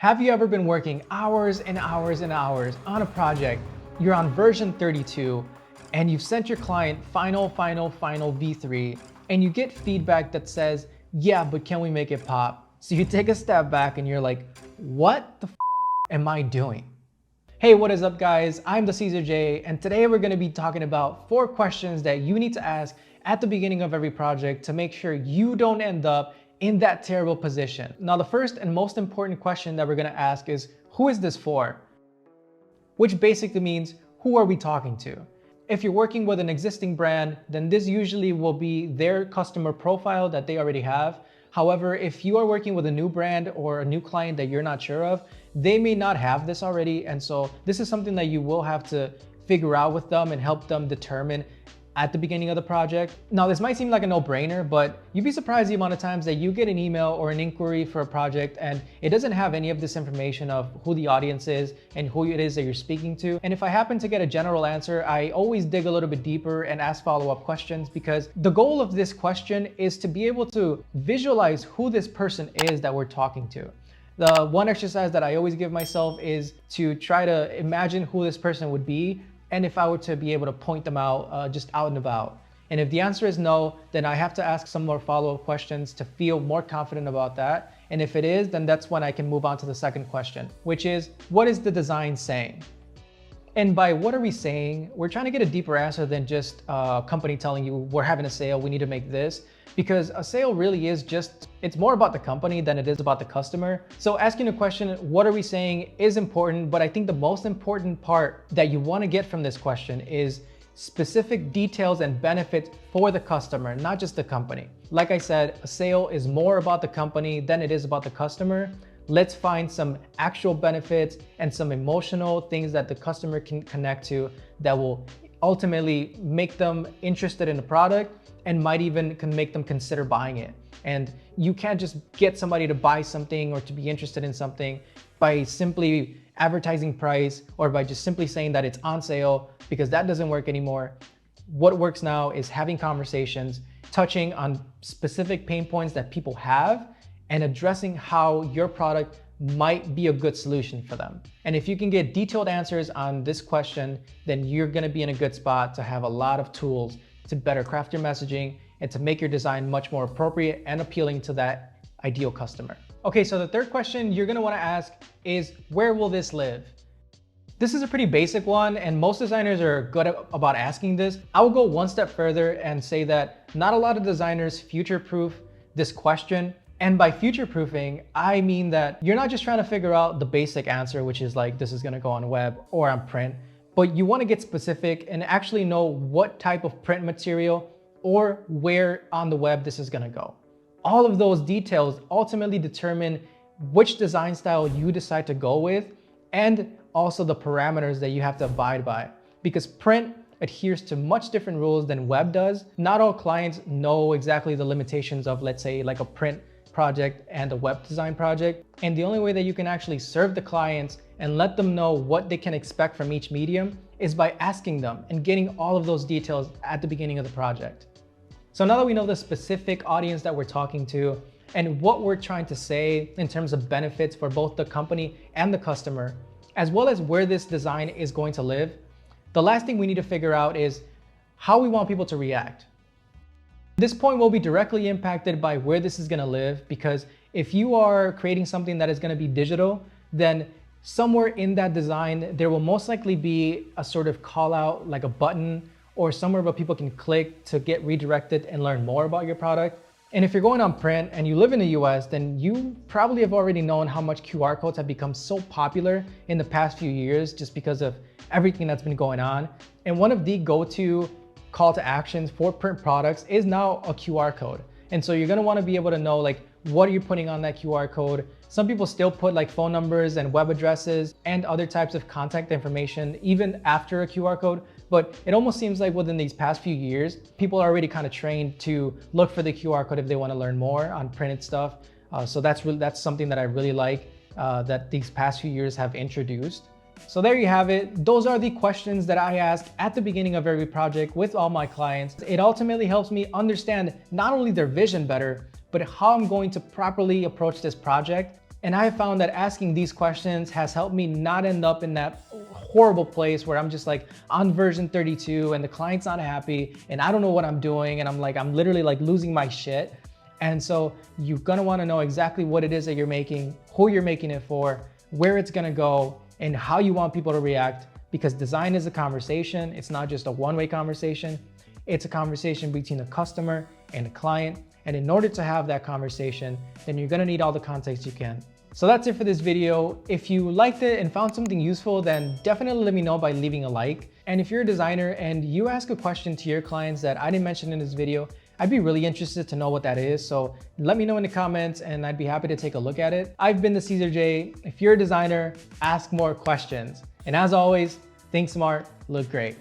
Have you ever been working hours and hours and hours on a project? You're on version 32 and you've sent your client final V3 and you get feedback that says, yeah, but can we make it pop? So you take a step back and you're like, what the am I doing? Hey, what is up guys? I'm the CesarJ and today we're gonna be talking about 4 questions that you need to ask at the beginning of every project to make sure you don't end up in that terrible position. Now, the first and most important question that we're gonna ask is, who is this for? Which basically means, who are we talking to? If you're working with an existing brand, then this usually will be their customer profile that they already have. However, if you are working with a new brand or a new client that you're not sure of, they may not have this already. And so this is something that you will have to figure out with them and help them determine at the beginning of the project. Now, this might seem like a no-brainer, but you'd be surprised the amount of times that you get an email or an inquiry for a project and it doesn't have any of this information of who the audience is and who it is that you're speaking to. And if I happen to get a general answer, I always dig a little bit deeper and ask follow-up questions, because the goal of this question is to be able to visualize who this person is that we're talking to. The one exercise that I always give myself is to try to imagine who this person would be, and if I were to be able to point them out just out and about. And if the answer is no, then I have to ask some more follow-up questions to feel more confident about that. And if it is, then that's when I can move on to the second question, which is, what is the design saying? And by what are we saying, we're trying to get a deeper answer than just a company telling you, we're having a sale, we need to make this. Because a sale really is just, it's more about the company than it is about the customer. So asking the question, what are we saying, is important, but I think the most important part that you want to get from this question is specific details and benefits for the customer, not just the company. Like I said, a sale is more about the company than it is about the customer. Let's find some actual benefits and some emotional things that the customer can connect to that will ultimately make them interested in the product and might even can make them consider buying it. And you can't just get somebody to buy something or to be interested in something by simply advertising price or by just simply saying that it's on sale, because that doesn't work anymore. What works now is having conversations, touching on specific pain points that people have and addressing how your product might be a good solution for them. And if you can get detailed answers on this question, then you're gonna be in a good spot to have a lot of tools to better craft your messaging and to make your design much more appropriate and appealing to that ideal customer. Okay, so the third question you're gonna wanna ask is, where will this live? This is a pretty basic one, and most designers are good about asking this. I will go one step further and say that not a lot of designers future-proof this question. And by future-proofing, I mean that you're not just trying to figure out the basic answer, which is like, this is gonna go on web or on print, but you wanna get specific and actually know what type of print material or where on the web this is gonna go. All of those details ultimately determine which design style you decide to go with, and also the parameters that you have to abide by. Because print adheres to much different rules than web does. Not all clients know exactly the limitations of, let's say, like a print project and a web design project. And the only way that you can actually serve the clients and let them know what they can expect from each medium is by asking them and getting all of those details at the beginning of the project. So now that we know the specific audience that we're talking to and what we're trying to say in terms of benefits for both the company and the customer, as well as where this design is going to live, the last thing we need to figure out is how we want people to react. This point will be directly impacted by where this is gonna live, because if you are creating something that is gonna be digital, then somewhere in that design, there will most likely be a sort of call out, like a button or somewhere where people can click to get redirected and learn more about your product. And if you're going on print and you live in the US, then you probably have already known how much QR codes have become so popular in the past few years just because of everything that's been going on. And one of the go-to call to actions for print products is now a QR code. And so you're gonna wanna be able to know, like, what are you putting on that QR code? Some people still put like phone numbers and web addresses and other types of contact information even after a QR code. But it almost seems like within these past few years, people are already kind of trained to look for the QR code if they want to learn more on printed stuff. So that's something that I really like that these past few years have introduced. So there you have it. Those are the questions that I ask at the beginning of every project with all my clients. It ultimately helps me understand not only their vision better, but how I'm going to properly approach this project And I have found that asking these questions has helped me not end up in that horrible place where I'm just like on version 32 and the client's not happy and I don't know what I'm doing and I'm literally like losing my shit. And so you're gonna wanna know exactly what it is that you're making, who you're making it for, where it's gonna go, and how you want people to react, because design is a conversation. It's not just a one-way conversation. It's a conversation between the customer and the client. And in order to have that conversation, then you're gonna need all the context you can. So that's it for this video. If you liked it and found something useful, then definitely let me know by leaving a like. And if you're a designer and you ask a question to your clients that I didn't mention in this video, I'd be really interested to know what that is. So let me know in the comments and I'd be happy to take a look at it. I've been the CesarJ. If you're a designer, ask more questions. And as always, think smart, look great.